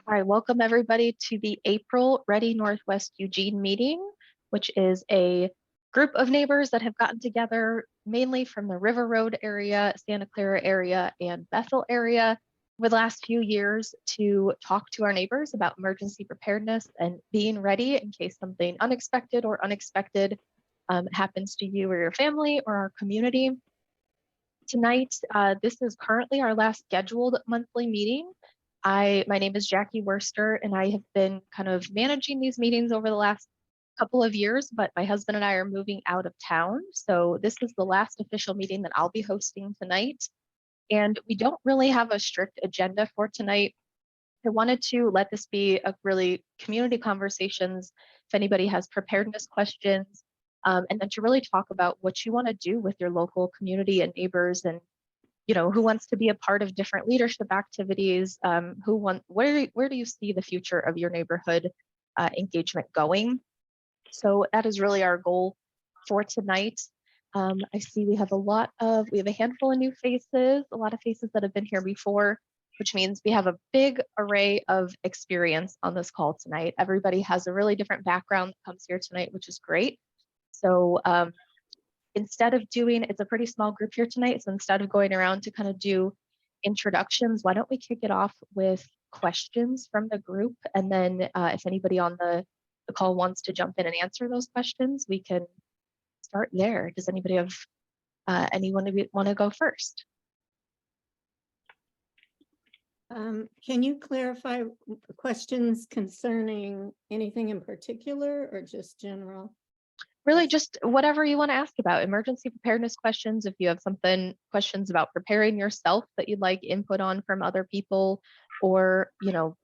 All right, welcome everybody to the April Ready Northwest Eugene meeting, which is a group of neighbors that have gotten together mainly from the River Road area, Santa Clara area, and Bethel area over the last few years to talk to our neighbors about emergency preparedness and being ready in case something unexpected or unexpected happens to you or your family or our community. Tonight, this is currently our last scheduled monthly meeting. My name is Jackie Worster, and I have been kind of managing these meetings over the last couple of years, but my husband and I are moving out of town. So this is the last official meeting that I'll be hosting tonight. And we don't really have a strict agenda for tonight. I wanted to let this be a really community conversations. If anybody has preparedness questions, and then to really talk about what you want to do with your local community and neighbors, and who wants to be a part of different leadership activities, where do you see the future of your neighborhood engagement going? So that is really our goal for tonight. I see we have a handful of new faces, a lot of faces that have been here before, which means we have a big array of experience on this call tonight. Everybody has a really different background that comes here tonight, which is great. So it's a pretty small group here tonight. So instead of going around to kind of do introductions, why don't we kick it off with questions from the group? And then if anybody on the call wants to jump in and answer those questions, we can start there. Does anybody have anyone want to go first? Can you clarify questions concerning anything in particular or just general? Really just whatever you want to ask about. Emergency preparedness questions, if you have questions about preparing yourself that you'd like input on from other people, or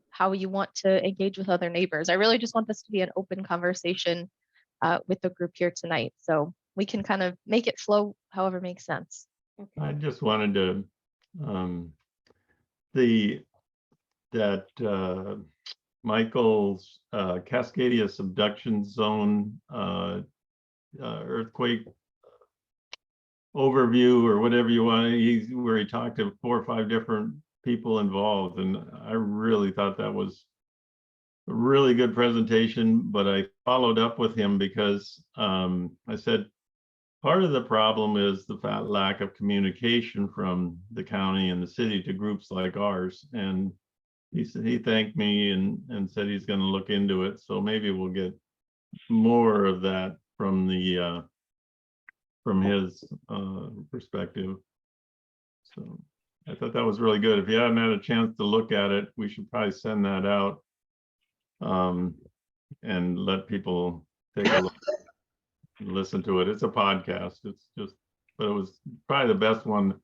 how you want to engage with other neighbors. I really just want this to be an open conversation with the group here tonight, so we can kind of make it flow however makes sense. I just wanted to Michael's Cascadia subduction zone earthquake overview, or whatever you want, where he talked to 4 or 5 different people involved, and I really thought that was a really good presentation. But I followed up with him because I said part of the problem is the lack of communication from the county and the city to groups like ours, and he thanked me and said he's going to look into it. So maybe we'll get more of that from his perspective. So I thought that was really good. If you haven't had a chance to look at it, we should probably send that out and let people take a look and listen to it. It's a podcast. But it was probably the best one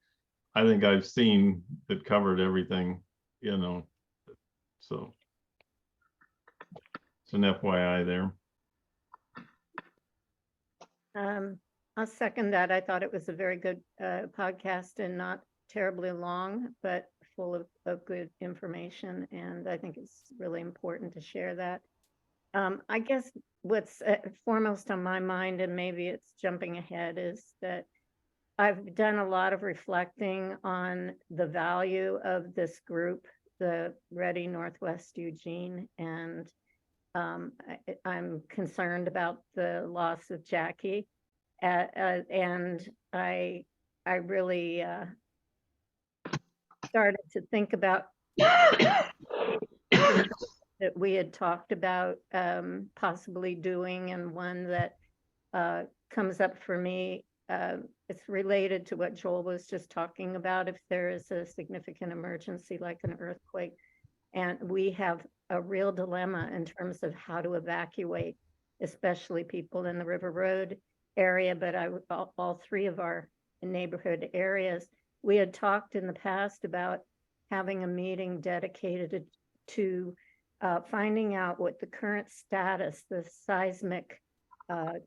I think I've seen that covered everything, so it's an FYI there. I'll second that. I thought it was a very good podcast, and not terribly long, but full of good information. And I think it's really important to share that. I guess what's foremost on my mind, and maybe it's jumping ahead, is that I've done a lot of reflecting on the value of this group, the Ready Northwest Eugene, and I'm concerned about the loss of Jackie, and I really started to think about that we had talked about possibly doing, and one that comes up for me. It's related to what Joel was just talking about. If there is a significant emergency like an earthquake, and we have a real dilemma in terms of how to evacuate, especially people in the River Road area, but all 3 of our neighborhood areas. We had talked in the past about having a meeting dedicated to finding out what the current status, the seismic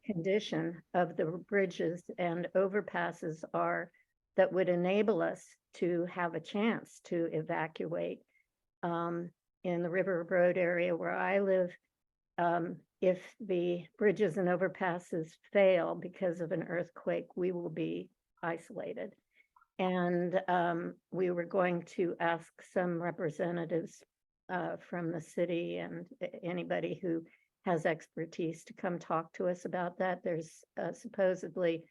condition of the bridges and overpasses are that would enable us to have a chance to evacuate. In the River Road area where I live, if the bridges and overpasses fail because of an earthquake, we will be isolated. And we were going to ask some representatives from the city and anybody who has expertise to come talk to us about that. There's supposedly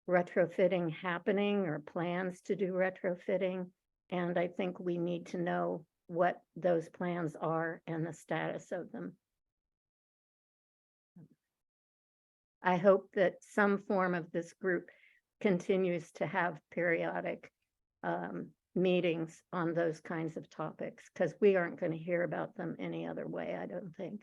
retrofitting happening or plans to do retrofitting. And I think we need to know what those plans are and the status of them. I hope that some form of this group continues to have periodic meetings on those kinds of topics, because we aren't going to hear about them any other way, I don't think.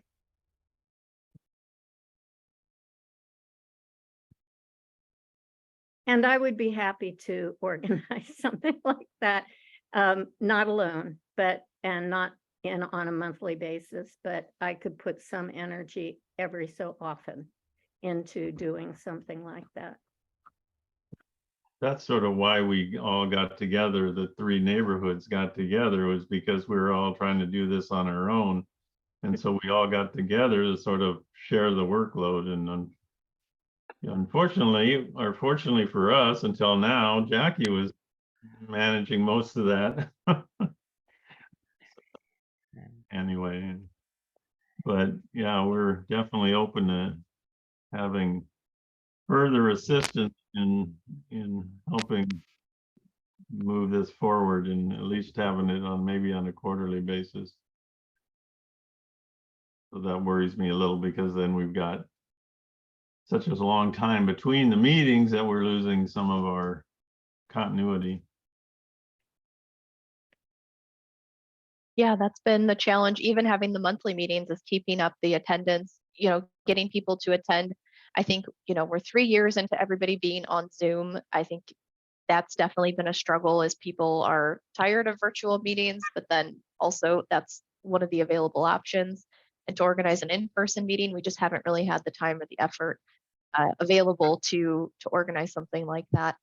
And I would be happy to organize something like that, not alone, and not on a monthly basis, but I could put some energy every so often into doing something like that. That's sort of why we all got together. The 3 neighborhoods got together, was because we were all trying to do this on our own. And so we all got together to sort of share the workload. And unfortunately, or fortunately for us, until now, Jackie was managing most of that. Anyway, but yeah, we're definitely open to having further assistance in helping move this forward, and at least having it on maybe on a quarterly basis. So that worries me a little, because then we've got such a long time between the meetings that we're losing some of our continuity. Yeah, that's been the challenge. Even having the monthly meetings is keeping up the attendance, getting people to attend. I think, we're 3 years into everybody being on Zoom. I think that's definitely been a struggle, as people are tired of virtual meetings, but then also that's one of the available options. And to organize an in-person meeting, we just haven't really had the time or the effort available to organize something like that.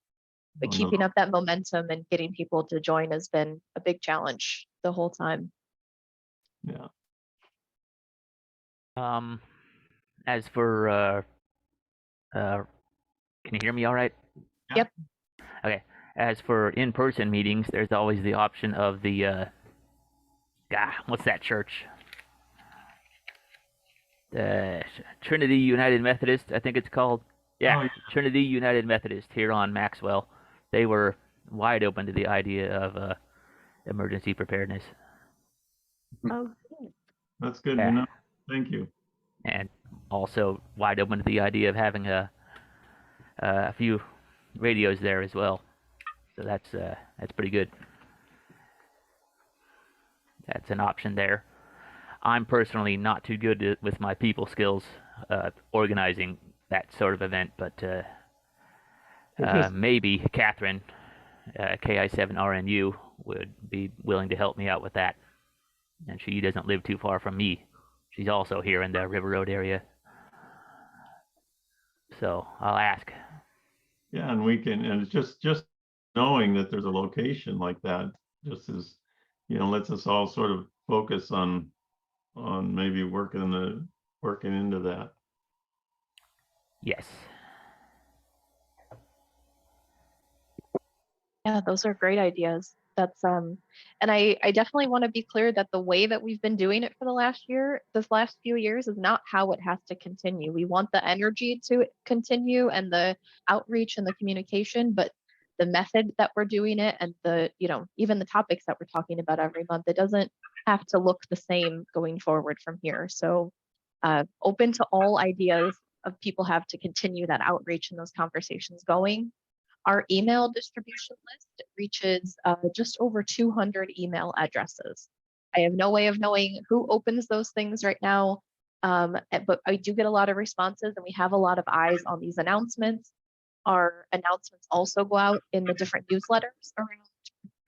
But keeping up that momentum and getting people to join has been a big challenge the whole time. Yeah. As for can you hear me all right? Yep. Okay. As for in-person meetings, there's always the option of the what's that church? Trinity United Methodist, I think it's called. Yeah, Oh, yeah. Trinity United Methodist here on Maxwell. They were wide open to the idea of emergency preparedness. Oh, good. That's good to Yeah. know. Thank you. And also wide open to the idea of having a few radios there as well. So that's pretty good. That's an option there. I'm personally not too good with my people skills organizing that sort of event, but maybe Catherine, KI7RNU, would be willing to help me out with that. And she doesn't live too far from me. She's also here in the River Road area. So I'll ask. Yeah, and we can, and it's just knowing that there's a location like that just is, lets us all sort of focus on maybe working into that. Yes. Yeah, those are great ideas. That's and I definitely want to be clear that the way that we've been doing it for this last few years is not how it has to continue. We want the energy to continue and the outreach and the communication, but the method that we're doing it and the, even the topics that we're talking about every month, it doesn't have to look the same going forward from here. So open to all ideas of people have to continue that outreach and those conversations going. Our email distribution list reaches just over 200 email addresses. I have no way of knowing who opens those things right now, but I do get a lot of responses, and we have a lot of eyes on these announcements. Our announcements also go out in the different newsletters around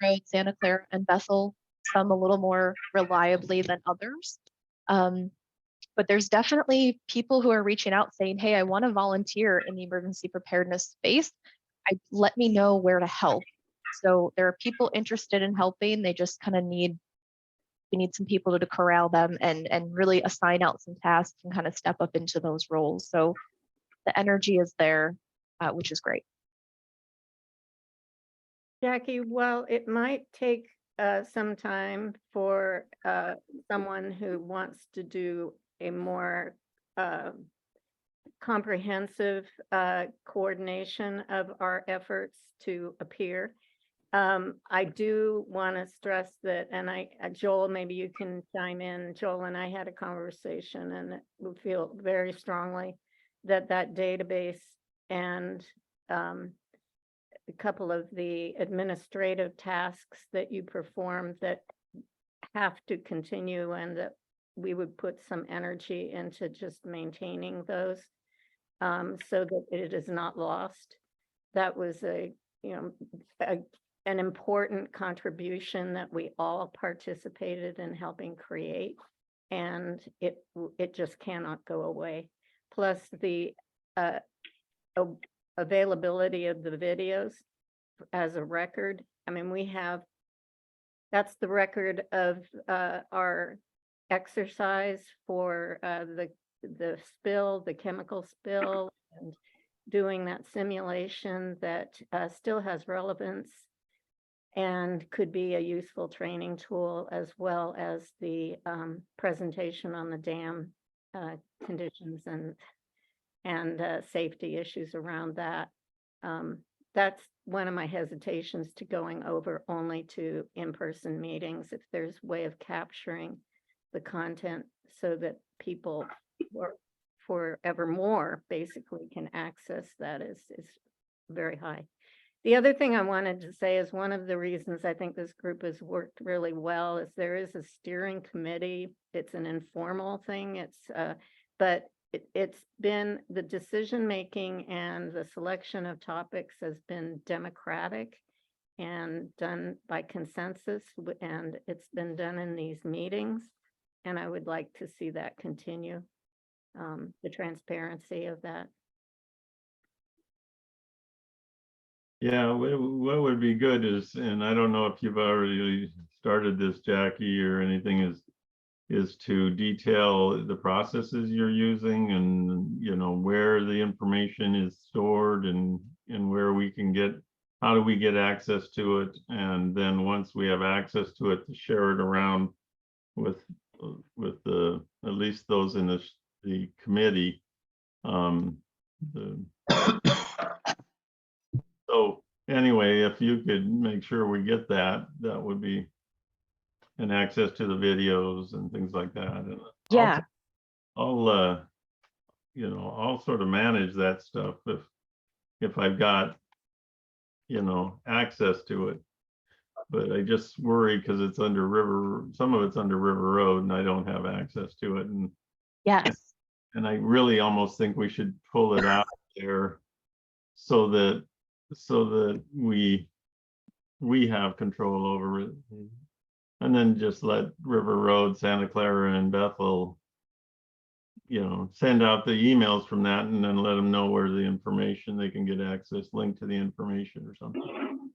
Road, Santa Clara, and Bethel, some a little more reliably than others. But there's definitely people who are reaching out saying, hey, I want to volunteer in the emergency preparedness space. Let me know where to help. So there are people interested in helping. They just kind of we need some people to corral them and really assign out some tasks and kind of step up into those roles. So the energy is there, which is great. Jackie, well, it might take some time for someone who wants to do a more comprehensive coordination of our efforts to appear. I do want to stress that, and Joel, maybe you can chime in. Joel and I had a conversation, and we feel very strongly that that database and a couple of the administrative tasks that you perform that have to continue, and that we would put some energy into just maintaining those so that it is not lost. That was an important contribution that we all participated in helping create, and it just cannot go away. Plus the availability of the videos as a record. I mean, that's the record of our exercise for the spill, the chemical spill, and doing that simulation that still has relevance and could be a useful training tool, as well as the presentation on the dam conditions and safety issues around that. That's one of my hesitations to going over only to in-person meetings. If there's a way of capturing the content so that people forevermore basically can access that is very high. The other thing I wanted to say is one of the reasons I think this group has worked really well is there is a steering committee. It's an informal thing. But it's been the decision-making and the selection of topics has been democratic and done by consensus, and it's been done in these meetings. And I would like to see that continue, the transparency of that. Yeah, what would be good is, and I don't know if you've already started this, Jackie, or anything, is to detail the processes you're using, and where the information is stored, and where we can how do we get access to it, and then once we have access to it, to share it around with at least those in the committee. So anyway, if you could make sure we get that would be, and access to the videos and things like that. And Yeah. I'll sort of manage that stuff if I've got, access to it. But I just worry because it's some of it's under River Road, and I don't have access to it. And Yes. and I really almost think we should pull it out there so that we have control over it, and then just let River Road, Santa Clara, and Bethel, send out the emails from that, and then let them know where the information, they can get access, link to the information or something.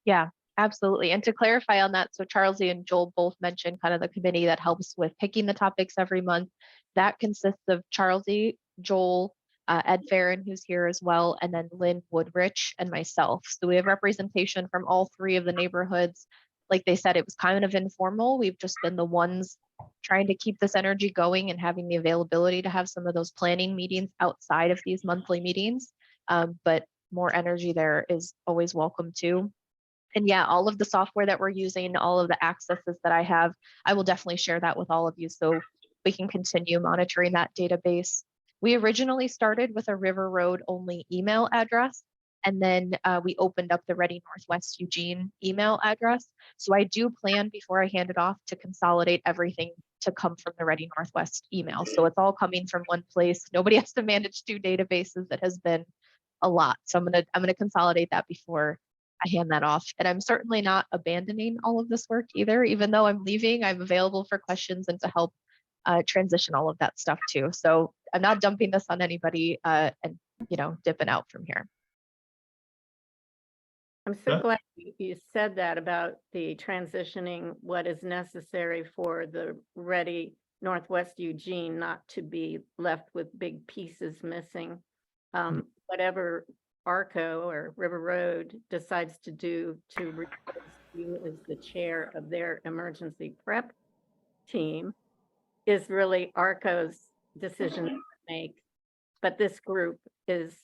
Yeah, absolutely. And to clarify on that, so Charlesie and Joel both mentioned kind of the committee that helps with picking the topics every month. That consists of Charlesie, Joel, Ed Farron, who's here as well, and then Lynn Woodrich and myself. So we have representation from all three of the neighborhoods. Like they said, it was kind of informal. We've just been the ones trying to keep this energy going and having the availability to have some of those planning meetings outside of these monthly meetings. But more energy there is always welcome too. And yeah, all of the software that we're using, all of the accesses that I have, I will definitely share that with all of you so we can continue monitoring that database. We originally started with a River Road only email address, and then we opened up the Ready Northwest Eugene email address. So I do plan before I hand it off to consolidate everything to come from the Ready Northwest email. So it's all coming from one place. Nobody has to manage two databases. That has been a lot. So I'm gonna consolidate that before I hand that off. And I'm certainly not abandoning all of this work either. Even though I'm leaving, I'm available for questions and to help transition all of that stuff too. So I'm not dumping this on anybody and dipping out from here. I'm so glad you said that about the transitioning, what is necessary for the Ready Northwest Eugene not to be left with big pieces missing. Whatever ARCO or River Road decides to do to replace who is the chair of their emergency prep team, is really ARCO's decision to make. But this group is,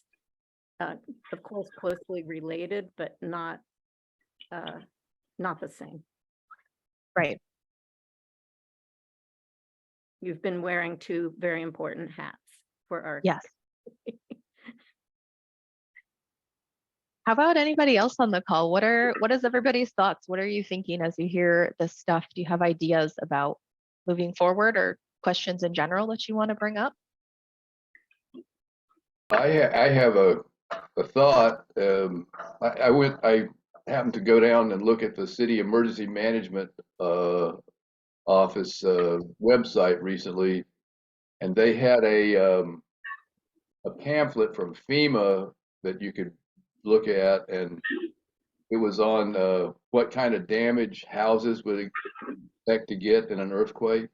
of course, closely related, but not the same. Right. You've been wearing two very important hats for ARCO. Yes. How about anybody else on the call? What is everybody's thoughts? What are you thinking as you hear this stuff? Do you have ideas about moving forward or questions in general that you want to bring up? I have a thought. I happened to go down and look at the city emergency management office website recently, and they had a pamphlet from FEMA that you could look at, and it was on what kind of damage houses would expect to get in an earthquake.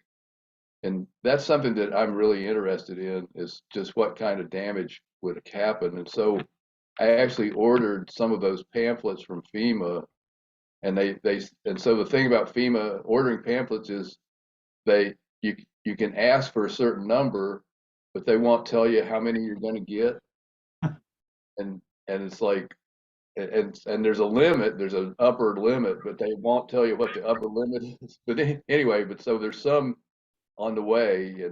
And that's something that I'm really interested in, is just what kind of damage would happen. And so I actually ordered some of those pamphlets from FEMA, and so the thing about FEMA ordering pamphlets is you can ask for a certain number, but they won't tell you how many you're going to get. And it's like, and there's a limit, there's an upper limit, but they won't tell you what the upper limit is. But anyway, so there's some on the way,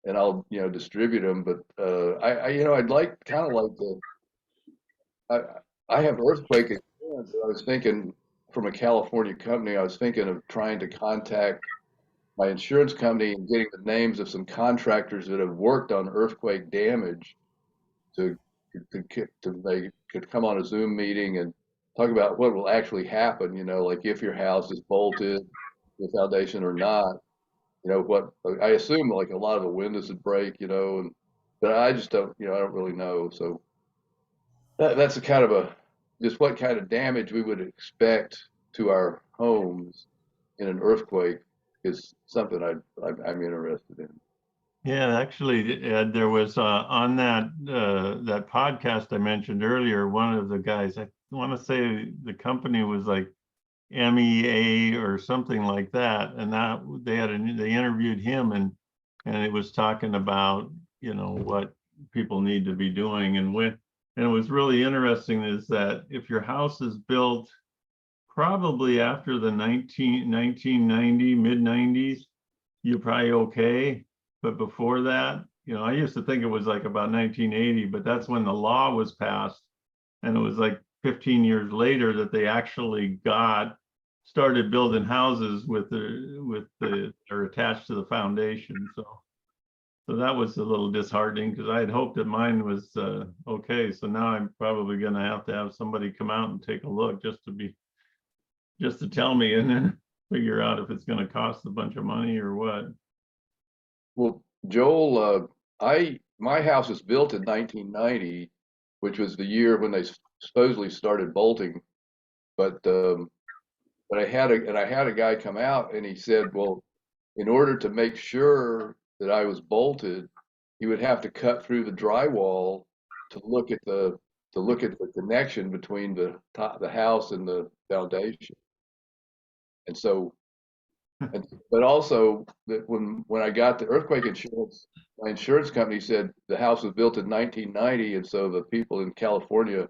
and I'll distribute them. But I'd like kind of like I have earthquake experience. I was thinking, from a California company, I was thinking of trying to contact my insurance company and getting the names of some contractors that have worked on earthquake damage to they could come on a Zoom meeting and talk about what will actually happen, like if your house is bolted, the foundation or not. What I assume, like a lot of the windows would break, but I just don't, I don't really know. So that's a kind of just what kind of damage we would expect to our homes in an earthquake is something I'm interested in. Yeah, actually, Ed, there was on that podcast I mentioned earlier, one of the guys, I want to say the company was like MEA or something like that, and that they interviewed him, and it was talking about what people need to be doing, and it was really interesting is that if your house is built probably after the 1990 mid 90s, you're probably okay. But before that, I used to think it was like about 1980, but that's when the law was passed. And it was like 15 years later that they actually started building houses they're attached to the foundation. So that was a little disheartening, because I had hoped that mine was okay. So now I'm probably going to have somebody come out and take a look just to tell me, and then figure out if it's going to cost a bunch of money or what. Well, Joel, my house was built in 1990, which was the year when they supposedly started bolting. But I had a guy come out, and he said, well, in order to make sure that I was bolted, he would have to cut through the drywall to look at the connection between the house and the foundation. And so, but also that when I got the earthquake insurance, my insurance company said the house was built in 1990, and so the people in California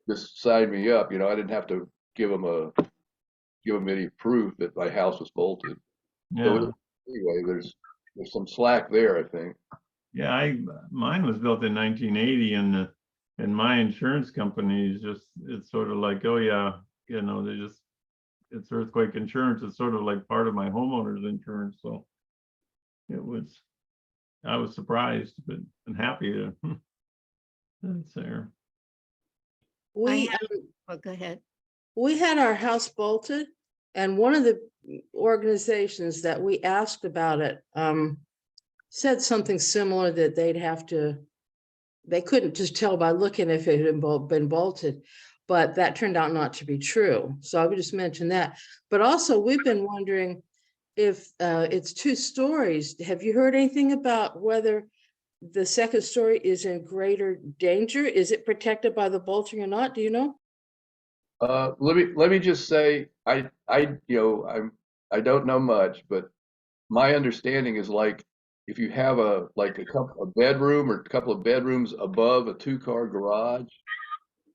just signed me up. I didn't have to give them any proof that my house was bolted. Yeah. So anyway, there's some slack there, I think. Yeah, mine was built in 1980, and my insurance company is it's sort of like, oh yeah, it's earthquake insurance. It's sort of like part of my homeowner's insurance. So I was surprised, but I'm happy to that's there. Go ahead. We had our house bolted, and one of the organizations that we asked about it said something similar, that they couldn't just tell by looking if it had been bolted, but that turned out not to be true. So I would just mention that. But also, we've been wondering if it's 2 stories. Have you heard anything about whether the second story is in greater danger? Is it protected by the bolting or not? Do you know? Let me just say, I I don't know much, but my understanding is like if you have a bedroom or a couple of bedrooms above a 2-car garage,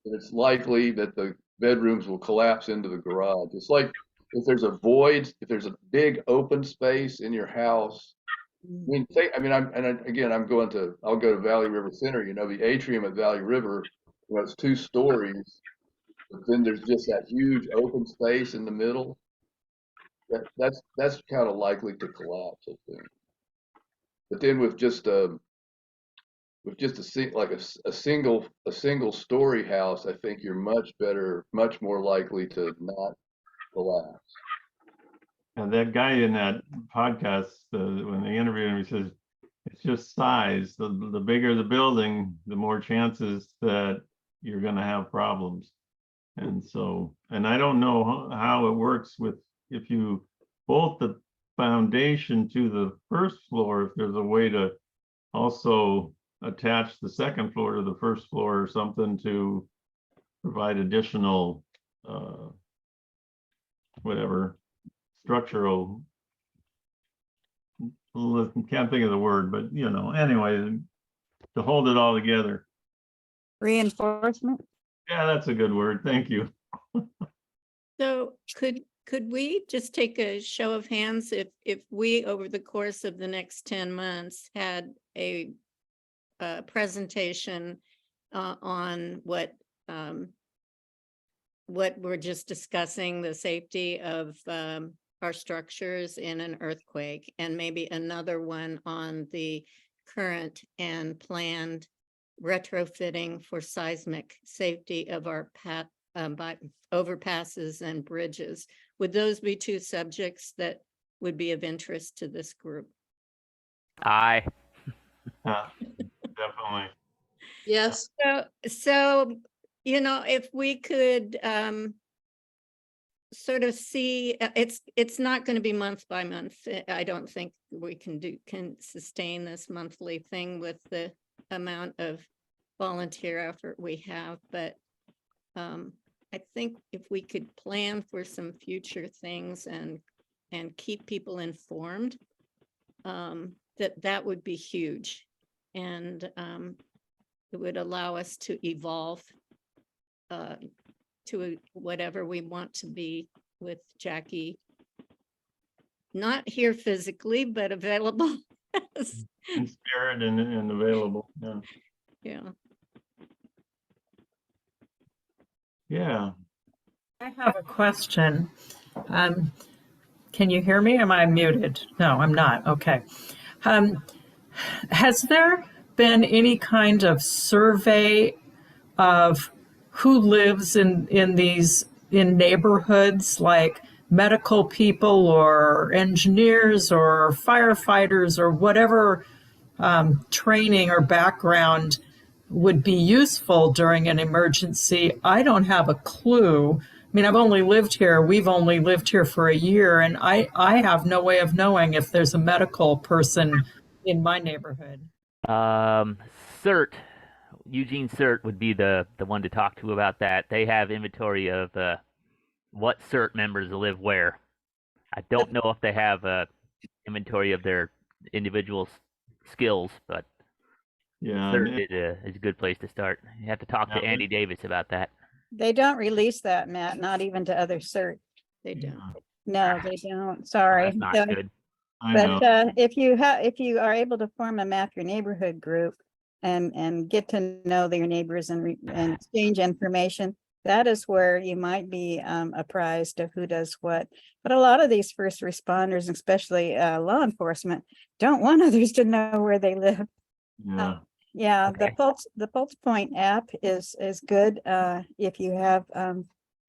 then it's likely that the bedrooms will collapse into the garage. It's like if there's a void, if there's a big open space in your house. I'll go to Valley River Center, the atrium at Valley River, it's 2 stories, but then there's just that huge open space in the middle. That's kind of likely to collapse, I think. But then with just a single story house, I think you're much more likely to not collapse. And that guy in that podcast, when they interviewed him, he says, it's just size. The bigger the building, the more chances that you're going to have problems. And so, and I don't know how it works with, if you bolt the foundation to the first floor, if there's a way to also attach the second floor to the first floor or something to provide additional, whatever, structural, can't think of the word, but anyway, to hold it all together. Reinforcement? Yeah, that's a good word. Thank you. So could we just take a show of hands if we, over the course of the next 10 months, had a presentation on what we're just discussing, the safety of our structures in an earthquake, and maybe another one on the current and planned retrofitting for seismic safety of our overpasses and bridges. Would those be 2 subjects that would be of interest to this group? Aye. Definitely. Yes. So if we could sort of see, it's not going to be month by month. I don't think we can sustain this monthly thing with the amount of volunteer effort we have, but I think if we could plan for some future things and keep people informed, that would be huge, and it would allow us to evolve to whatever we want to be, with Jackie not here physically, but available. In spirit and available. Yeah. Yeah. Yeah. I have a question. Can you hear me? Am I muted? No, I'm not. Okay. Has there been any kind of survey of who lives in neighborhoods, like medical people or engineers or firefighters or whatever training or background would be useful during an emergency? I don't have a clue. I mean, we've only lived here for a year, and I have no way of knowing if there's a medical person in my neighborhood. CERT, Eugene CERT would be the one to talk to about that. They have inventory of what CERT members live where. I don't know if they have a inventory of their individual skills, but Yeah. CERT is a good place to start. You have to talk to Andy Davis about that. They don't release that, Matt, not even to other cert. They don't. No, they don't. Sorry. That's not good. I know. But if you are able to form a map your neighborhood group and get to know your neighbors and exchange information, that is where you might be apprised of who does what. But a lot of these first responders, especially law enforcement, don't want others to know where they live. Yeah. Yeah, Okay. the Pulse Point app is good if you have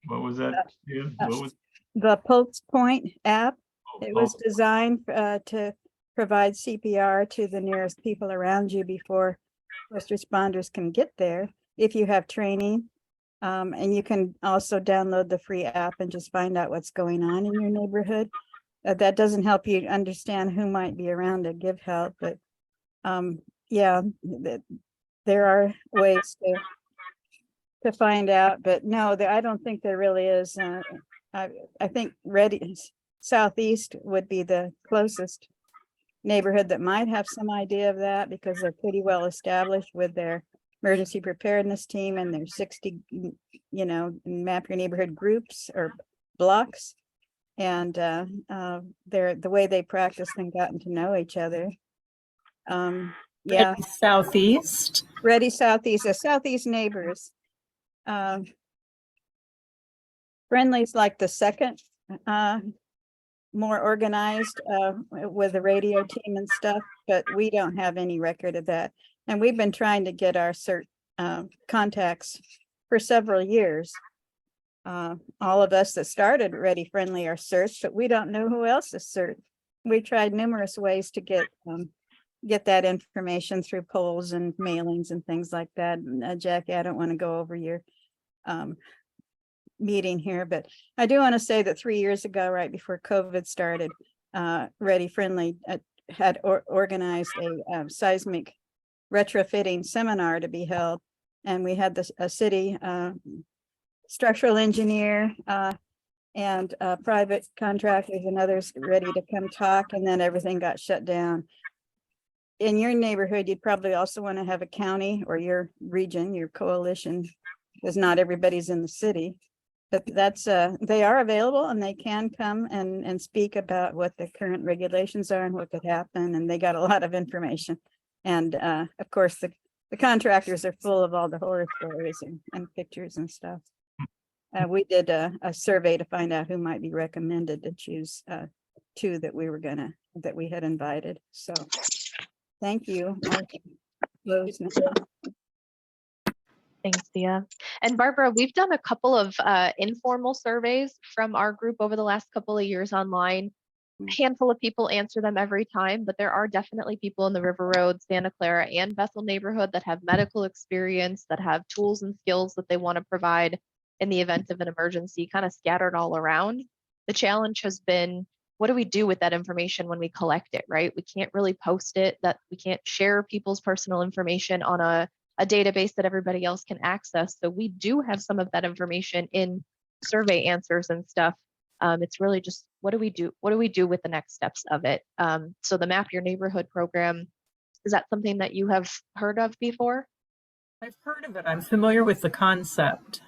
What was that? Steve? What was? the Pulse Point app. It was Oh, designed to provide CPR to the nearest people around you before first responders can get there, if you have training. And you can also download the free app and just find out what's going on in your neighborhood. That doesn't help you understand who might be around to give help, but yeah, there are ways to find out, but no, I don't think there really is. I think Ready Southeast would be the closest neighborhood that might have some idea of that, because they're pretty well established with their emergency preparedness team and their 60, map your neighborhood groups or blocks. And they're the way they practiced and gotten to know each other. Yeah, Southeast. Ready Southeast, Southeast neighbors. Friendly's like the second, more organized with the radio team and stuff, but we don't have any record of that. And we've been trying to get our CERT contacts for several years. All of us that started Ready Friendly are CERTs, but we don't know who else is CERT. We tried numerous ways to get that information through polls and mailings and things like that. And, Jackie, I don't want to go over your meeting here, but I do want to say that 3 years ago, right before COVID started, Ready Friendly had organized a seismic retrofitting seminar to be held. And we had a city structural engineer and private contractors and others ready to come talk, and then everything got shut down. In your neighborhood, you'd probably also want to have a county or your region, your coalition, because not everybody's in the city. But that's they are available and they can come and speak about what the current regulations are and what could happen. And they got a lot of information. And of course, the contractors are full of all the horror stories and pictures and stuff. We did a survey to find out who might be recommended to choose two that we had invited. So thank you. Thanks, Thea. And Barbara, we've done a couple of informal surveys from our group over the last couple of years online. A handful of people answer them every time, but there are definitely people in the River Road, Santa Clara, and Bethel neighborhood that have medical experience, that have tools and skills that they want to provide in the event of an emergency, kind of scattered all around. The challenge has been, what do we do with that information when we collect it, right? We can't really post it, that we can't share people's personal information on a database that everybody else can access. So we do have some of that information in survey answers and stuff. It's really just, what do we do? What do we do with the next steps of it? So the Map Your Neighborhood program, is that something that you have heard of before? I've heard of it. I'm familiar with the concept.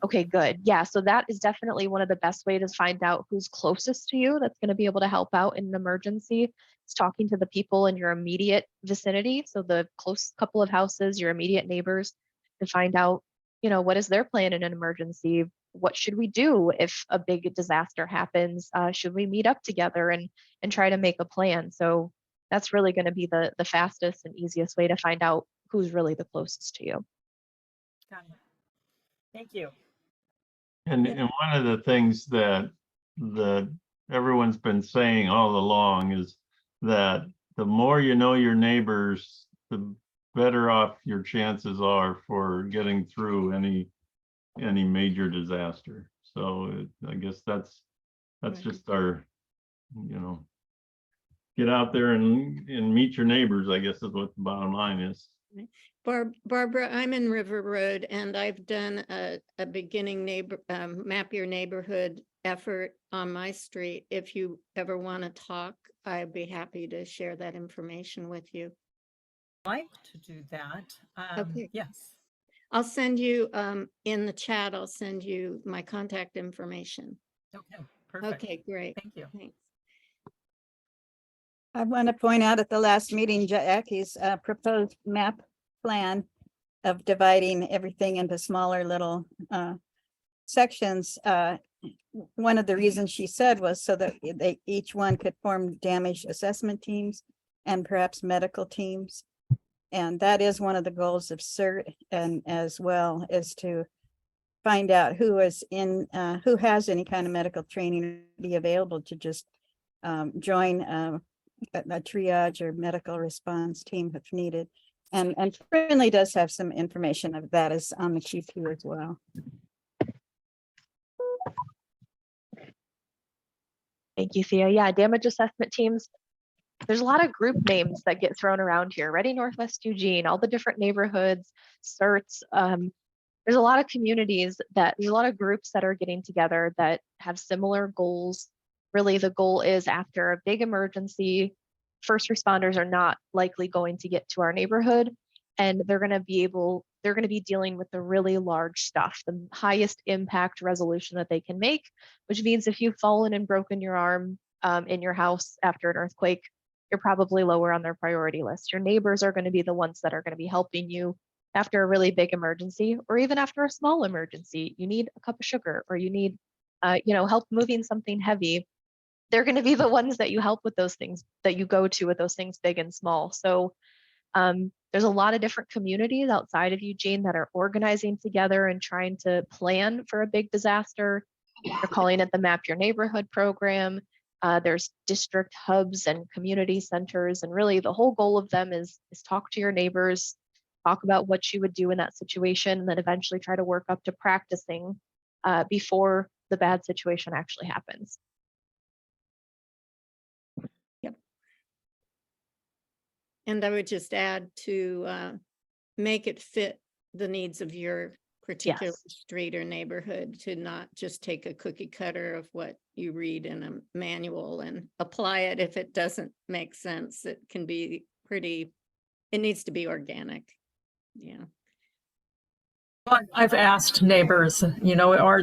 Okay, good. Yeah, so that is definitely one of the best ways to find out who's closest to you that's going to be able to help out in an emergency. It's talking to the people in your immediate vicinity. So the close couple of houses, your immediate neighbors, to find out, what is their plan in an emergency? What should we do if a big disaster happens? Should we meet up together and try to make a plan? So that's really going to be the fastest and easiest way to find out who's really the closest to you. Got it. Thank you. And one of the things that everyone's been saying all along is that the more you know your neighbors, the better off your chances are for getting through any major disaster. So I guess that's just our, get out there and meet your neighbors, I guess is what the bottom line is. Barbara, I'm in River Road and I've done a beginning Map Your Neighborhood effort on my street. If you ever want to talk, I'd be happy to share that information with you. I'd like to do that. Okay. Yes. I'll send you in the chat, I'll send you my contact information. Okay, perfect. Okay, great. Thank you. Thanks. I want to point out at the last meeting, Jackie's proposed map plan of dividing everything into smaller little sections. One of the reasons she said was so that each one could form damage assessment teams and perhaps medical teams. And that is one of the goals of CERT, and as well as to find out who is in, who has any kind of medical training, be available to just join a triage or medical response team if needed. And Friendly does have some information of that is on the Q2 as well. Thank you, Thea. Yeah, damage assessment teams. There's a lot of group names that get thrown around here. Ready Northwest Eugene, all the different neighborhoods, CERTs. there's a lot of communities there's a lot of groups that are getting together that have similar goals. Really, the goal is after a big emergency, first responders are not likely going to get to our neighborhood, and they're going to be dealing with the really large stuff, the highest impact resolution that they can make, which means if you've fallen and broken your arm in your house after an earthquake, you're probably lower on their priority list. Your neighbors are going to be the ones that are going to be helping you after a really big emergency, or even after a small emergency. You need a cup of sugar, or you need help moving something heavy. They're going to be the ones that you help with those things, that you go to with those things big and small. So there's a lot of different communities outside of Eugene that are organizing together and trying to plan for a big disaster. They're calling it the Map Your Neighborhood program. There's district hubs and community centers, and really the whole goal of them is talk to your neighbors, talk about what you would do in that situation, and then eventually try to work up to practicing before the bad situation actually happens. And I would just add to make it fit the needs of your particular Yes. street or neighborhood, to not just take a cookie cutter of what you read in a manual and apply it if it doesn't make sense. It can be it needs to be organic. Yeah. I've asked neighbors, are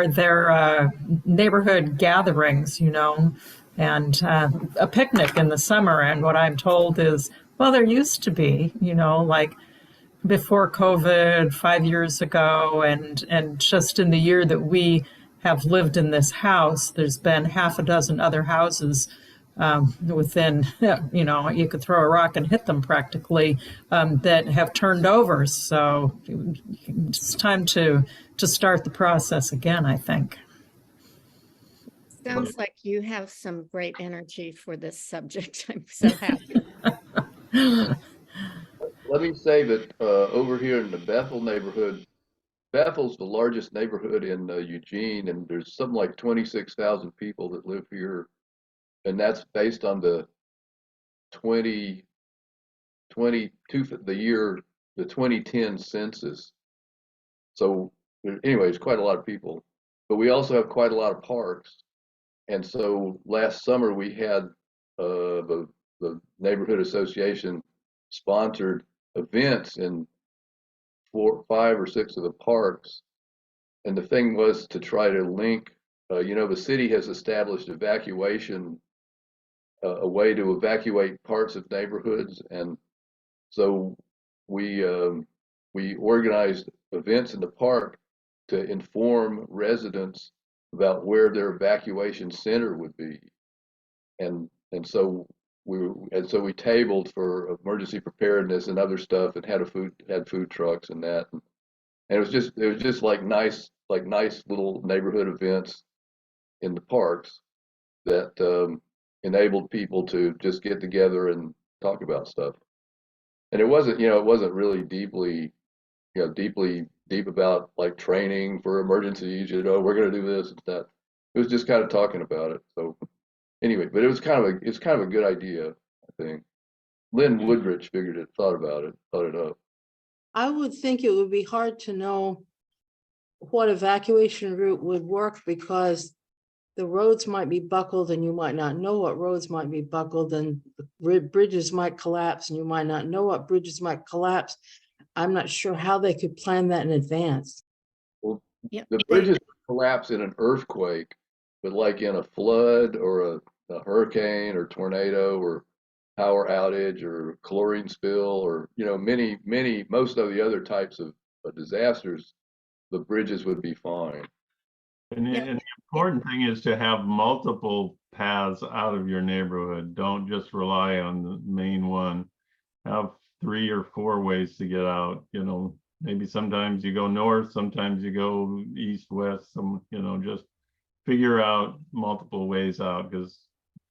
there neighborhood gatherings, and a picnic in the summer? And what I'm told is, well, there used to be, like before COVID 5 years ago, and just in the year that we have lived in this house, there's been half a dozen other houses within, you could throw a rock and hit them practically, that have turned over. So it's time to start the process again, I think. Sounds like you have some great energy for this subject. I'm so happy. Let me say that over here in the Bethel neighborhood, Bethel's the largest neighborhood in Eugene, and there's something like 26,000 people that live here. And that's based on the 2010 census. So anyways, quite a lot of people, but we also have quite a lot of parks. And so last summer we had the neighborhood association sponsored events in 4, 5, or 6 of the parks. And the thing was to try to link, the city has established evacuation, a way to evacuate parts of neighborhoods. And so we organized events in the park to inform residents about where their evacuation center would be. And so we tabled for emergency preparedness and other stuff, and had food trucks and that. And it was just like nice little neighborhood events in the parks that enabled people to just get together and talk about stuff. And it wasn't really deep about like training for emergencies, we're going to do this and that. It was just kind of talking about it. So anyway, but it's kind of a good idea, I think. Lynn Woodrich thought it up. I would think it would be hard to know what evacuation route would work, because the roads might be buckled and you might not know what roads might be buckled, and bridges might collapse and you might not know what bridges might collapse. I'm not sure how they could plan that in advance. Well, Yep. the bridges collapse in an earthquake, but like in a flood or a hurricane or tornado or power outage or chlorine spill or most of the other types of disasters, the bridges would be fine. And the important thing is to have multiple paths out of your neighborhood. Don't just rely on the main one. Have 3 or 4 ways to get out. Maybe sometimes you go north, sometimes you go east, west, just figure out multiple ways out, because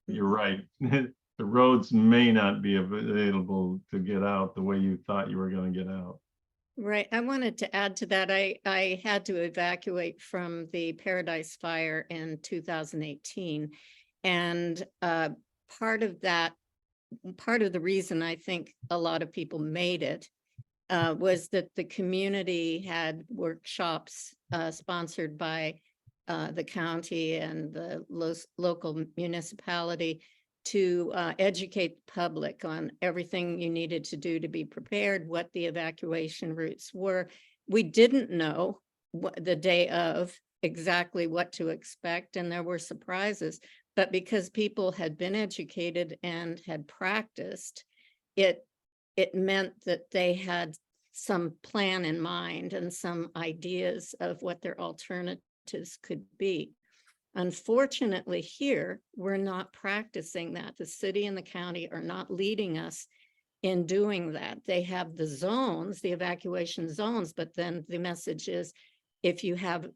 you're right. The roads may not be available to get out the way you thought you were going to get out. Right. I wanted to add to that. I had to evacuate from the Paradise Fire in 2018. And part of the reason I think a lot of people made it was that the community had workshops sponsored by the county and the local municipality to educate the public on everything you needed to do to be prepared, what the evacuation routes were. We didn't know the day of exactly what to expect, and there were surprises. But because people had been educated and had practiced, it meant that they had some plan in mind and some ideas of what their alternatives could be. Unfortunately, here, we're not practicing that. The city and the county are not leading us in doing that. They have the zones, the evacuation zones, but then the message is, if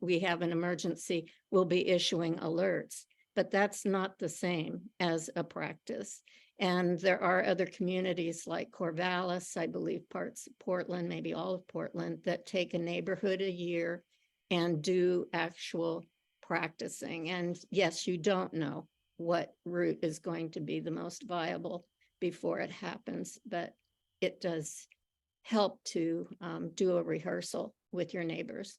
we have an emergency, we'll be issuing alerts. But that's not the same as a practice. And there are other communities like Corvallis, I believe parts of Portland, maybe all of Portland, that take a neighborhood a year and do actual practicing. And yes, you don't know what route is going to be the most viable before it happens, but it does help to do a rehearsal with your neighbors.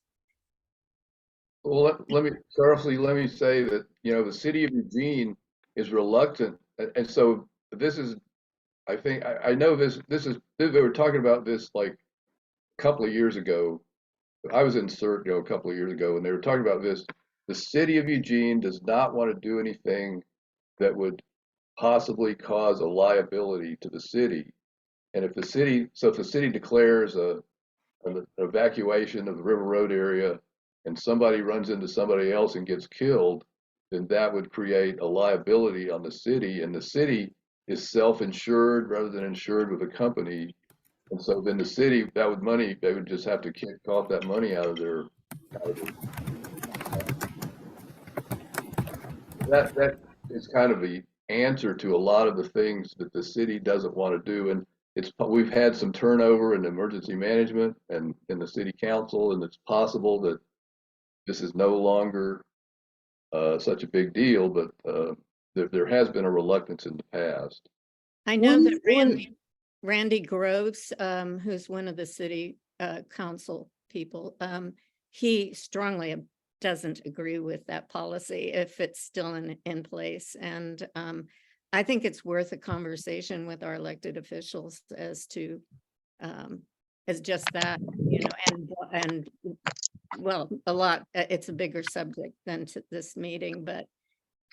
Well, let me say that, the city of Eugene is reluctant. And so this is, I think, I know they were talking about this like a couple of years ago. I was in CERT, a couple of years ago, and they were talking about this. The city of Eugene does not want to do anything that would possibly cause a liability to the city. And if the city declares an evacuation of the River Road area and somebody runs into somebody else and gets killed, then that would create a liability on the city, and the city is self-insured rather than insured with a company. And so then the city, they would just have to kick off that money out of their. That is kind of the answer to a lot of the things that the city doesn't want to do. And we've had some turnover in emergency management and in the city council, and it's possible that this is no longer such a big deal, but there has been a reluctance in the past. I know that Randy Groves, who's one of the city council people, he strongly doesn't agree with that policy if it's still in place. And I think it's worth a conversation with our elected officials as to as just that, and well, it's a bigger subject than to this meeting, but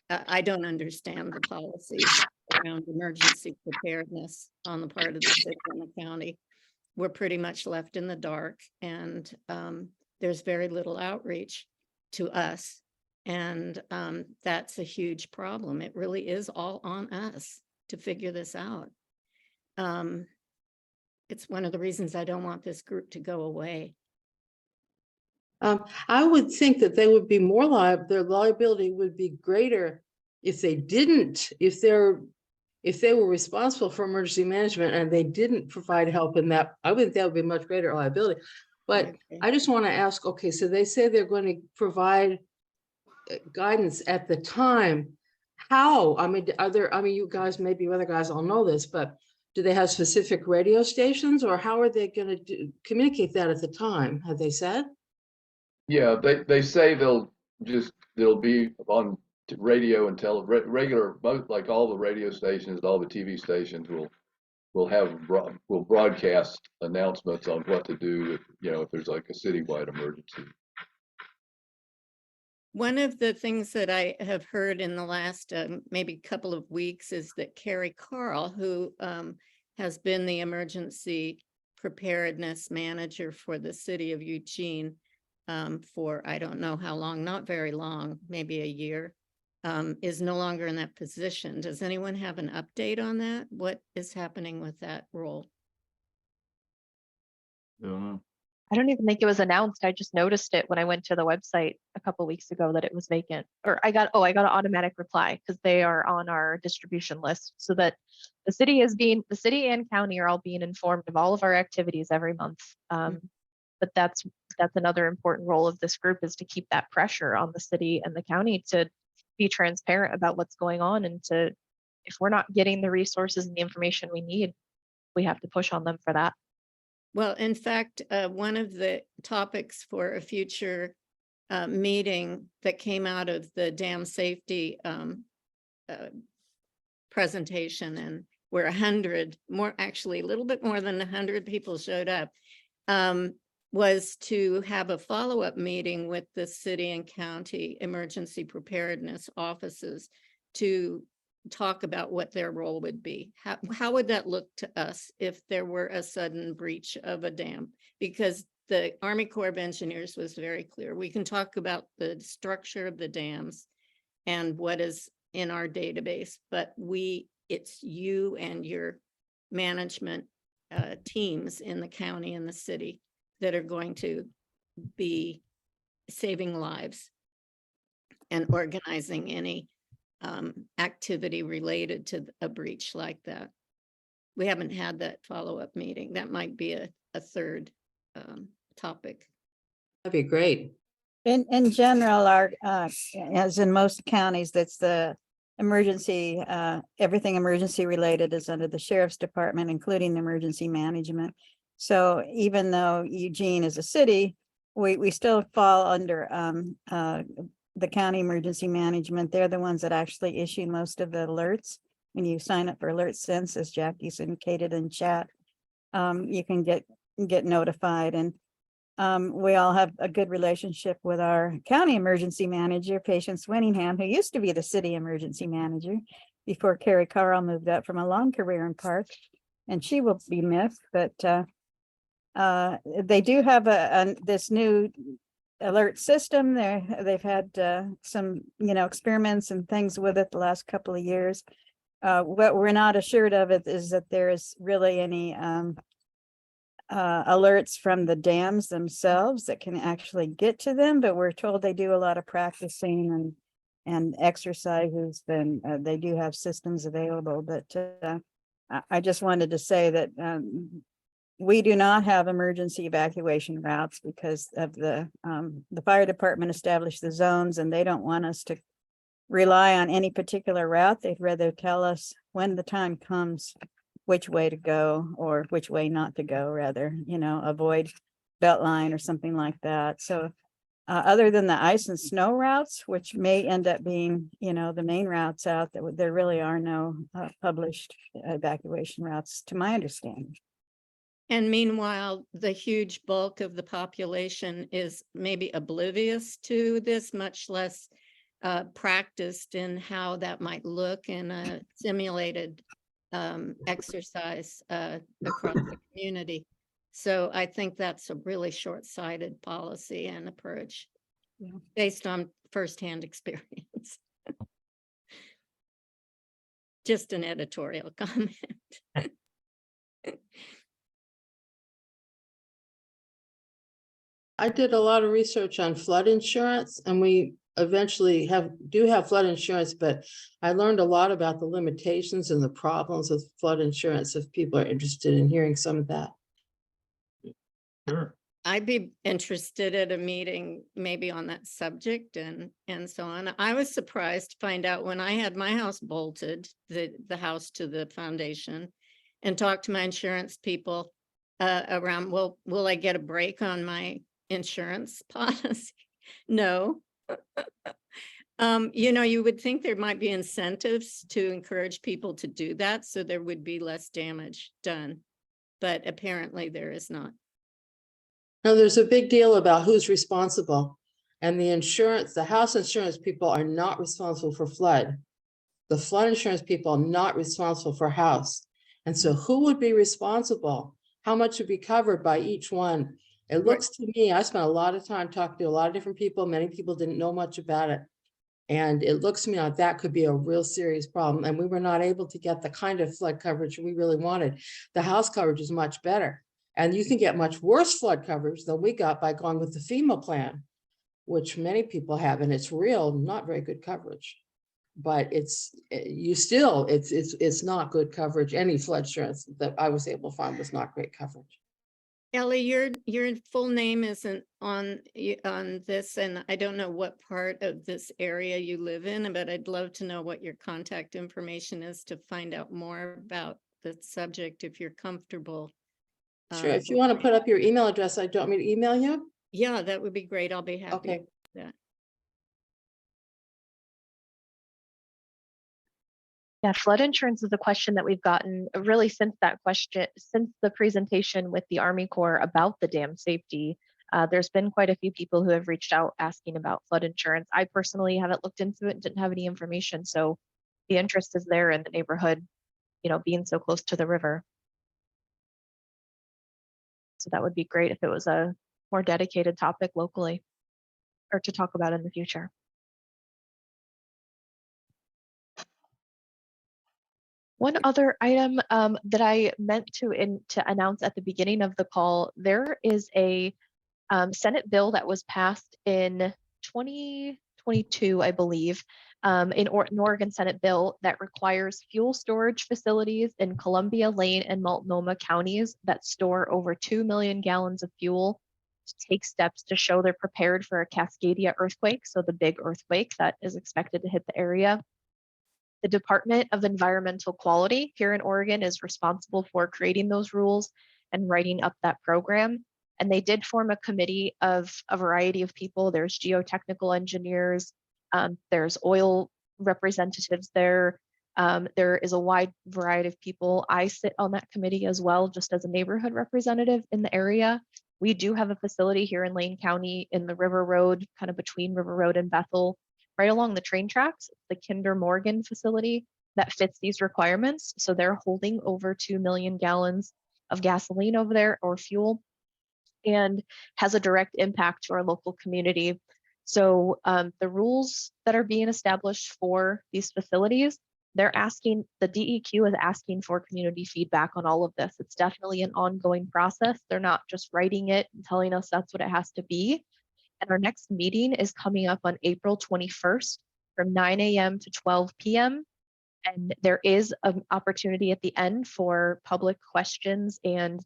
I don't understand the policy around emergency preparedness on the part of the city and the county. We're pretty much left in the dark, and there's very little outreach to us. And that's a huge problem. It really is all on us to figure this out. It's one of the reasons I don't want this group to go away. I would think that they would be more liable, their liability would be greater if they didn't, if they were responsible for emergency management and they didn't provide help in that. I would think that would be much greater liability. But Okay. I just want to ask, okay, so they say they're going to provide guidance at the time. How? I mean, you guys, maybe other guys all know this, but do they have specific radio stations, or how are they going to communicate that at the time? Have they said? Yeah, they say they'll be on radio and regular, like all the radio stations, all the TV stations will broadcast announcements on what to do if there's like a citywide emergency. One of the things that I have heard in the last maybe couple of weeks is that Carrie Carl, who has been the emergency preparedness manager for the city of Eugene for I don't know how long, not very long, maybe a year, is no longer in that position. Does anyone have an update on that? What is happening with that role? I don't even think it was announced. I just noticed it when I went to the website a couple weeks ago that it was vacant. Or I got an automatic reply because they are on our distribution list, so that the city and county are all being informed of all of our activities every month. But that's another important role of this group, is to keep that pressure on the city and the county to be transparent about what's going on, and if we're not getting the resources and the information we need, we have to push on them for that. Well, in fact, one of the topics for a future meeting that came out of the dam safety presentation, and where 100 more, actually a little bit more than 100 people showed up, was to have a follow-up meeting with the city and county emergency preparedness offices to talk about what their role would be. How would that look to us if there were a sudden breach of a dam? Because the Army Corps of Engineers was very clear. We can talk about the structure of the dams and what is in our database, but it's you and your management teams in the county and the city that are going to be saving lives and organizing any activity related to a breach like that. We haven't had that follow-up meeting. That might be a third topic. That'd be great. In general, our, as in most counties, that's the emergency, everything emergency related is under the sheriff's department, including emergency management. So even though Eugene is a city, we still fall under the county emergency management. They're the ones that actually issue most of the alerts. When you sign up for alert sense, as Jackie's indicated in chat, you can get notified. And we all have a good relationship with our county emergency manager, Patience Winningham, who used to be the city emergency manager before Carrie Carl moved up from a long career in parks, and she will be missed. But they do have this new alert system. They've had some, experiments and things with it the last couple of years. What we're not assured of it is that there is really any alerts from the dams themselves that can actually get to them, but we're told they do a lot of practicing and exercises, and they do have systems available. But I just wanted to say that we do not have emergency evacuation routes because of the fire department established the zones, and they don't want us to rely on any particular route. They'd rather tell us when the time comes which way to go, or which way not to go, rather, avoid Beltline or something like that. So other than the ice and snow routes, which may end up being, the main routes out, there really are no published evacuation routes, to my understanding. And meanwhile, the huge bulk of the population is maybe oblivious to this, much less practiced in how that might look in a simulated exercise across the community. So I think that's a really short-sighted policy and approach, based on firsthand experience. Just an editorial comment. I did a lot of research on flood insurance, and we eventually do have flood insurance, but I learned a lot about the limitations and the problems with flood insurance, if people are interested in hearing some of that. Sure. I'd be interested at a meeting maybe on that subject and so on. I was surprised to find out when I had my house bolted, the house to the foundation, and talked to my insurance people around, well, will I get a break on my insurance policy? No. You would think there might be incentives to encourage people to do that, so there would be less damage done, but apparently there is not. Now, there's a big deal about who's responsible, and the house insurance people are not responsible for flood. The flood insurance people are not responsible for house. And so who would be responsible? How much would be covered by each one? It looks to me, I spent a lot of time talking to a lot of different people. Many people didn't know much about it. And it looks to me like that could be a real serious problem. And we were not able to get the kind of flood coverage we really wanted. The house coverage is much better. And you can get much worse flood coverage than we got by going with the FEMA plan, which many people have, and it's real, not very good coverage. But it's not good coverage. Any flood insurance that I was able to find was not great coverage. Ellie, your full name isn't on this, and I don't know what part of this area you live in, but I'd love to know what your contact information is to find out more about the subject if you're comfortable Sure, if you want to put up your email address, do you want me to email you? Yeah, that would be great. I'll be happy. Okay. to do that. Yeah, flood insurance is a question that we've gotten really since the presentation with the Army Corps about the dam safety. There's been quite a few people who have reached out asking about flood insurance. I personally haven't looked into it and didn't have any information. So the interest is there in the neighborhood, being so close to the river. So that would be great if it was a more dedicated topic locally or to talk about in the future. One other item that I meant to announce at the beginning of the call, there is a Senate bill that was passed in 2022, I believe, an Oregon Senate bill that requires fuel storage facilities in Columbia, Lane, and Multnomah counties that store over 2 million gallons of fuel to take steps to show they're prepared for a Cascadia earthquake, so the big earthquake that is expected to hit the area. The Department of Environmental Quality here in Oregon is responsible for creating those rules and writing up that program. And they did form a committee of a variety of people. There's geotechnical engineers, there's oil representatives there. There is a wide variety of people. I sit on that committee as well, just as a neighborhood representative in the area. We do have a facility here in Lane County in the River Road, kind of between River Road and Bethel, right along the train tracks, the Kinder Morgan facility that fits these requirements. So they're holding over 2 million gallons of gasoline over there or fuel and has a direct impact to our local community. So the rules that are being established for these facilities, the DEQ is asking for community feedback on all of this. It's definitely an ongoing process. They're not just writing it and telling us that's what it has to be. And our next meeting is coming up on April 21st from 9 a.m. to 12 p.m. And there is an opportunity at the end for public questions and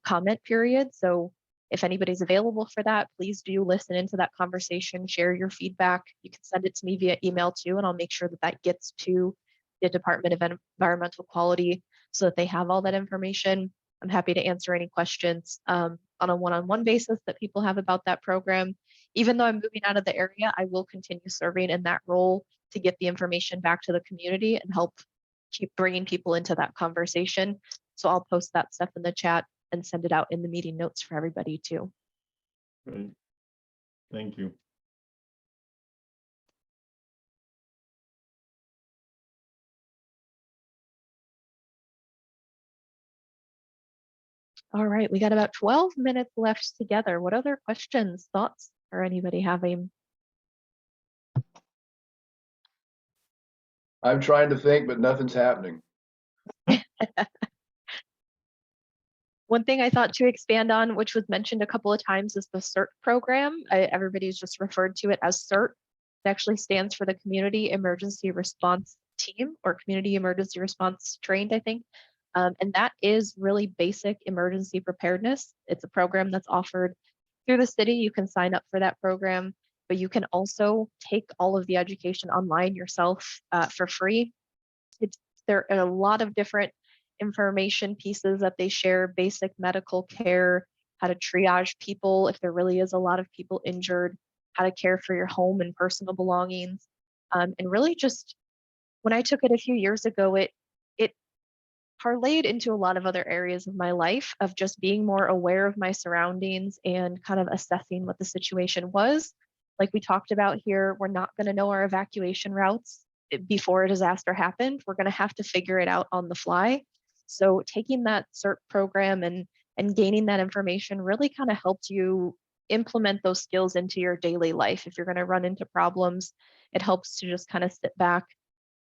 comment period. So if anybody's available for that, please do listen into that conversation, share your feedback. You can send it to me via email too, and I'll make sure that that gets to the Department of Environmental Quality so that they have all that information. I'm happy to answer any questions on a one-on-one basis that people have about that program. Even though I'm moving out of the area, I will continue serving in that role to get the information back to the community and help keep bringing people into that conversation. So I'll post that stuff in the chat and send it out in the meeting notes for everybody too. Great. Thank you. All right, we got about 12 minutes left together. What other questions, thoughts are anybody having? I'm trying to think, but nothing's happening. One thing I thought to expand on, which was mentioned a couple of times, is the CERT program. Everybody's just referred to it as CERT. It actually stands for the Community Emergency Response Team or Community Emergency Response Trained, I think. And that is really basic emergency preparedness. It's a program that's offered through the city. You can sign up for that program, but you can also take all of the education online yourself for free. There are a lot of different information pieces that they share, basic medical care, how to triage people if there really is a lot of people injured, how to care for your home and personal belongings. And really just when I took it a few years ago, it parlayed into a lot of other areas of my life of just being more aware of my surroundings and kind of assessing what the situation was. Like we talked about here, we're not going to know our evacuation routes before a disaster happened. We're going to have to figure it out on the fly. So taking that CERT program and gaining that information really kind of helped you implement those skills into your daily life. If you're going to run into problems, it helps to just kind of sit back,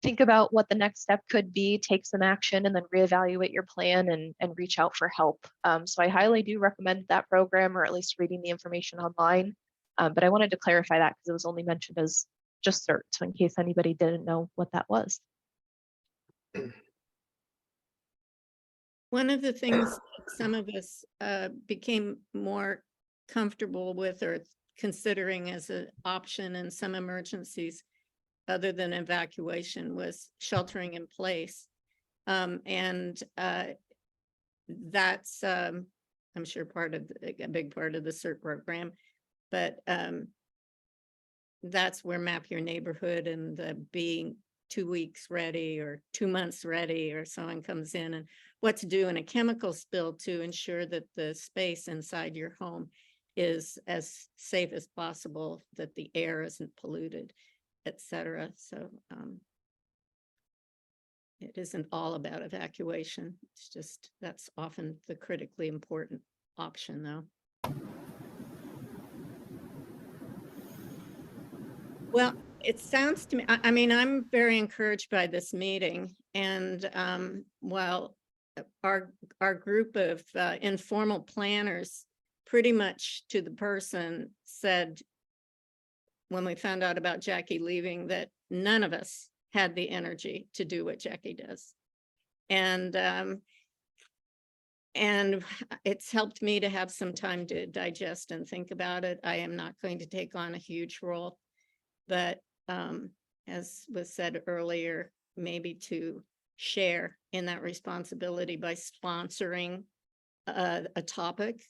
think about what the next step could be, take some action, and then reevaluate your plan and reach out for help. So I highly do recommend that program, or at least reading the information online. But I wanted to clarify that because it was only mentioned as just CERT, so in case anybody didn't know what that was. One of the things that some of us became more comfortable with or considering as an option in some emergencies other than evacuation was sheltering in place. And that's I'm sure a big part of the CERT program, but that's where Map Your Neighborhood and the being 2 weeks ready or 2 months ready, or someone comes in, and what to do in a chemical spill to ensure that the space inside your home is as safe as possible, that the air isn't polluted, etc. So it isn't all about evacuation. It's just, that's often the critically important option, though. Well, it sounds to me, I mean, I'm very encouraged by this meeting, and while our group of informal planners pretty much to the person said, when we found out about Jackie leaving, that none of us had the energy to do what Jackie does. And it's helped me to have some time to digest and think about it. I am not going to take on a huge role, but as was said earlier, maybe to share in that responsibility by sponsoring a topic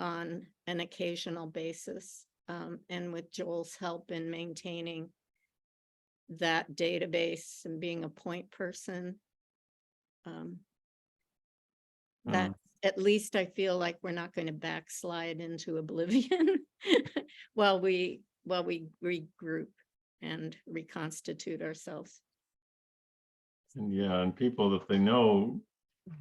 on an occasional basis, and with Joel's help in maintaining that database and being a point person. That at least I feel like we're not going to backslide into oblivion while we regroup and reconstitute ourselves. And yeah, and people, if they know,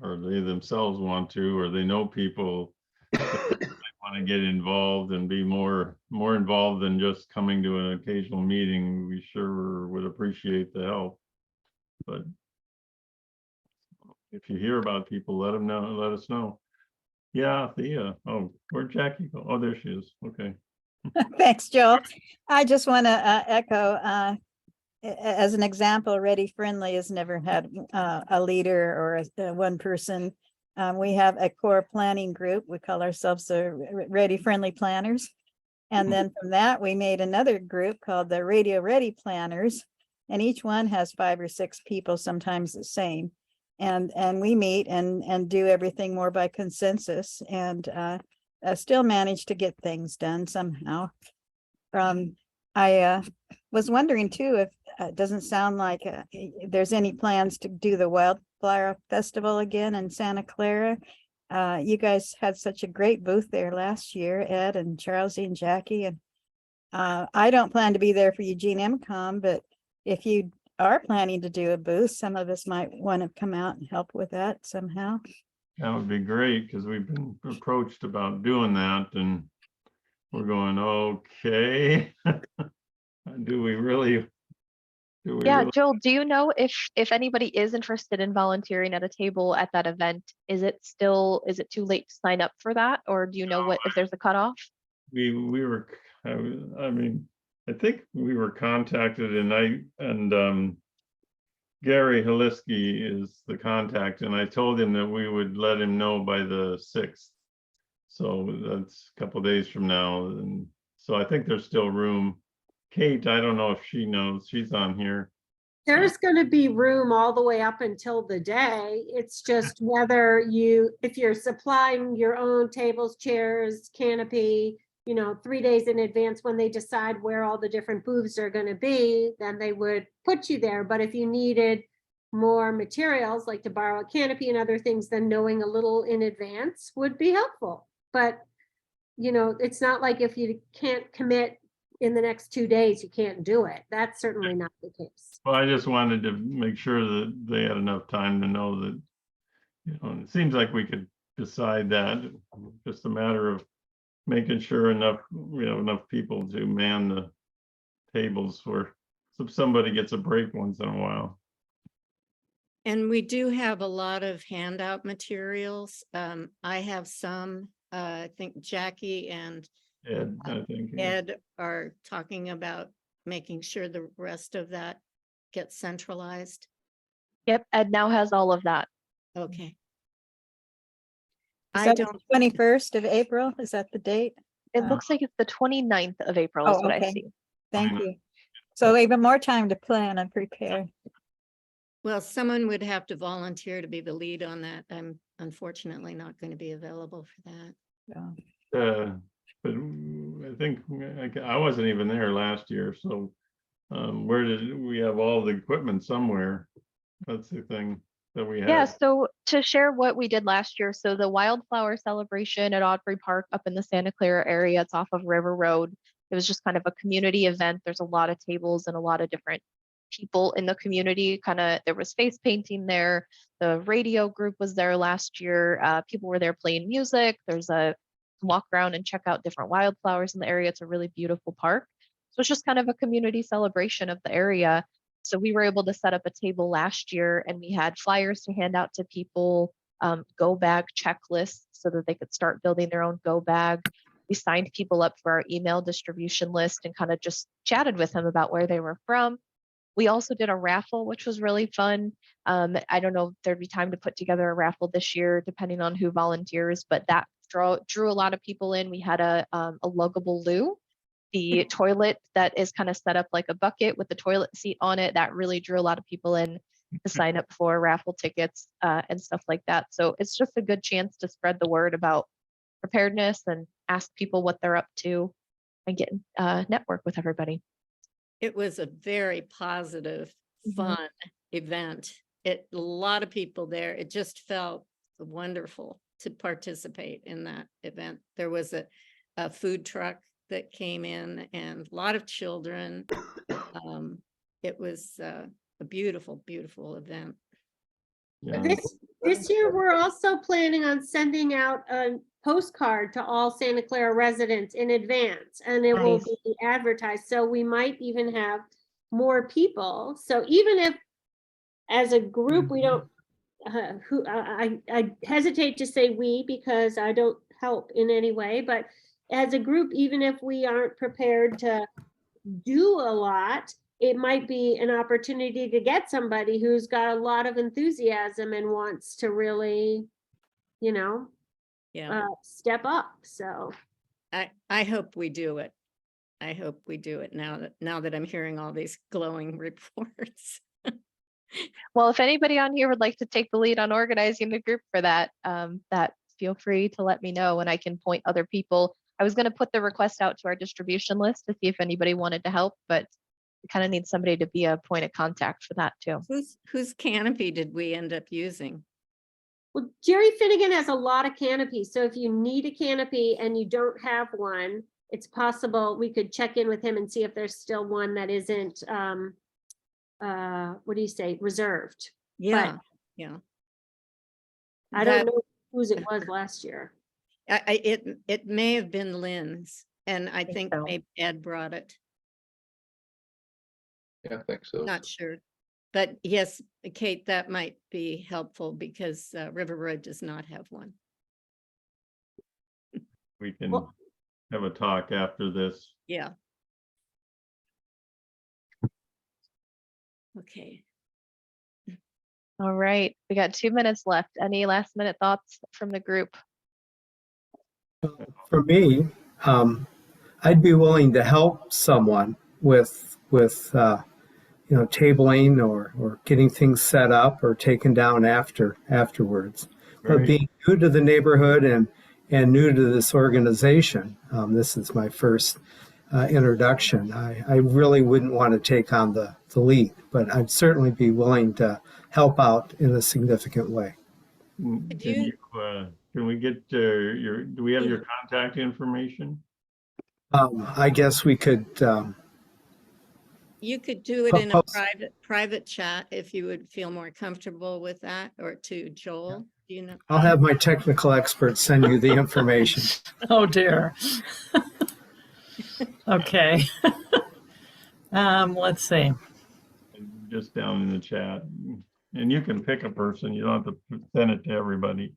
or they themselves want to, or they know people that want to get involved and be more involved than just coming to an occasional meeting, we sure would appreciate the help. But if you hear about people, let them know, let us know. Yeah, Thea. Oh, where'd Jackie go? Oh, there she is. Okay. Thanks, Joel. I just want to echo, as an example, Ready Friendly has never had a leader or a one person. We have a core planning group. We call ourselves the Ready Friendly Planners. And then from that, we made another group called the Radio Ready Planners. And each one has 5 or 6 people, sometimes the same. And we meet and do everything more by consensus, and still manage to get things done somehow. I was wondering too, if it doesn't sound like there's any plans to do the Wildflower Festival again in Santa Clara. You guys had such a great booth there last year, Ed and Charlesie and Jackie, and I don't plan to be there for Eugene MCOM, but if you are planning to do a booth, some of us might want to come out and help with that somehow. That would be great, because we've been approached about doing that, and we're going, okay. Do we really? Yeah, Joel, do you know if anybody is interested in volunteering at a table at that event? Is it too late to sign up for that, or do you know if there's a cutoff? We were, I mean, I think we were contacted, and Gary Haliski is the contact, and I told him that we would let him know by the 6th. So that's a couple days from now, and so I think there's still room. Kate, I don't know if she knows. She's on here. There's going to be room all the way up until the day. It's just whether if you're supplying your own tables, chairs, canopy, 3 days in advance when they decide where all the different booths are going to be, then they would put you there. But if you needed more materials, like to borrow a canopy and other things, then knowing a little in advance would be helpful. But, it's not like if you can't commit in the next 2 days, you can't do it. That's certainly not the case. Well, I just wanted to make sure that they had enough time to know that, it seems like we could decide that. Just a matter of making sure enough people to man the tables so somebody gets a break once in a while. And we do have a lot of handout materials. I have some, I think Jackie and Ed, I think. Ed are talking about making sure the rest of that gets centralized. Yep, Ed now has all of that. Okay. Is I that don't, the 21st of April? Is that the date? It looks like it's the 29th of April is what I okay. see. Thank you. So even more time to plan and prepare. well, someone would have to volunteer to be the lead on that. I'm unfortunately not going to be available for that. But I think I wasn't even there last year, so where did we have all the equipment somewhere? That's the thing that we Yeah, have. so to share what we did last year, so the wildflower celebration at Audrey Park up in the Santa Clara area, it's off of River Road. It was just kind of a community event. There's a lot of tables and a lot of different people in the community. There was face painting there. The radio group was there last year. People were there playing music. There's a walk around and check out different wildflowers in the area. It's a really beautiful park. So it's just kind of a community celebration of the area. So we were able to set up a table last year and we had flyers to hand out to people, go bag checklists so that they could start building their own go bag. We signed people up for our email distribution list and kind of just chatted with them about where they were from. We also did a raffle, which was really fun. I don't know if there'd be time to put together a raffle this year, depending on who volunteers, but that drew a lot of people in. We had a luggable loo. The toilet that is kind of set up like a bucket with the toilet seat on it, that really drew a lot of people in to sign up for raffle tickets and stuff like that. So it's just a good chance to spread the word about preparedness and ask people what they're up to and get network with everybody. It was a very positive, fun event. A lot of people there. It just felt wonderful to participate in that event. There was a food truck that came in and a lot of children. It was a beautiful, beautiful event. Yeah. This year, we're also planning on sending out a postcard to all Santa Clara residents in advance, and it will Nice. be advertised. So we might even have more people. So even if as a group, we don't, I hesitate to say we because I don't help in any way, but as a group, even if we aren't prepared to do a lot, it might be an opportunity to get somebody who's got a lot of enthusiasm and wants to really, step up. So I hope we do it. I hope we do it now that I'm hearing all these glowing reports. Well, if anybody on here would like to take the lead on organizing the group for that, feel free to let me know and I can point other people. I was going to put the request out to our distribution list to see if anybody wanted to help, but we kind of need somebody to be a point of contact for that too. Whose canopy did we end up using? Well, Jerry Finnegan has a lot of canopies. So if you need a canopy and you don't have one, it's possible we could check in with him and see if there's still one that isn't, what do you say, reserved. Yeah, But yeah. I don't know whose it was last year. It may have been Lynn's, and I think so. maybe Ed brought it. Yeah, I think so. Not sure. But yes, Kate, that might be helpful because River Road does not have one. We can Well- have a talk after this. Yeah. Okay. All right, we got 2 minutes left. Any last minute thoughts from the group? For me, I'd be willing to help someone with tabling or getting things set up or taken down afterwards. But Great. being new to the neighborhood and new to this organization, this is my first introduction. I really wouldn't want to take on the lead, but I'd certainly be willing to help out in a significant way. Can we get do we have your contact information? I guess we could. You could do it in a Post- private chat if you would feel more comfortable with that, or to Joel. Do you know? I'll have my technical experts send you the information. Oh dear. Okay. Let's see. Just down in the chat. And you can pick a person. You don't have to send it to everybody.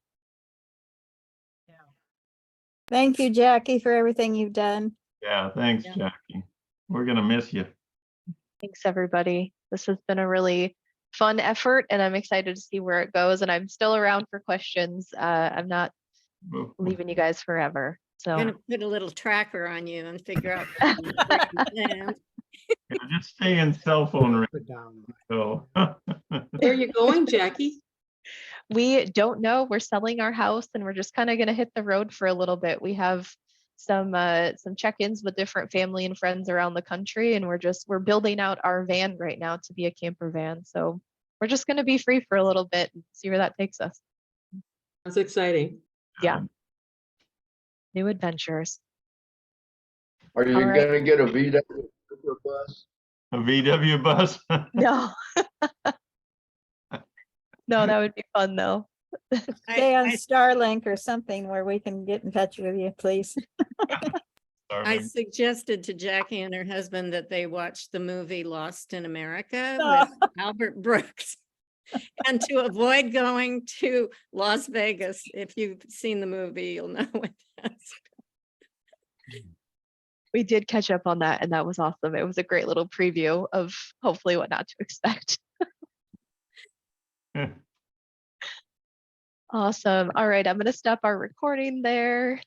Thank you, Jackie, for everything you've done. Yeah, thanks, Yeah. Jackie. We're gonna miss you. Thanks, everybody. This has been a really fun effort and I'm excited to see where it goes. And I'm still around for questions. I'm not leaving you guys forever. I'm gonna So put a little tracker on you and figure out where you land. Yeah, just stay in cell phone range. Put down. So Where are you going, Jackie? We don't know. We're selling our house and we're just kind of going to hit the road for a little bit. We have some check-ins with different family and friends around the country, and we're building out our van right now to be a camper van. So we're just going to be free for a little bit and see where that takes us. That's exciting. Yeah. New adventures. Are you All right. gonna get a VW bus? A VW bus? No. No, that would be fun though. Stay on Starlink or something where we can get in touch with you, please. I Starlink. suggested to Jackie and her husband that they watch the movie Lost in America Oh. with Albert Brooks. And to avoid going to Las Vegas, if you've seen the movie, you'll know what that's. We did catch up on that and that was awesome. It was a great little preview of hopefully what not to expect. Awesome. All right, I'm going to stop our recording there.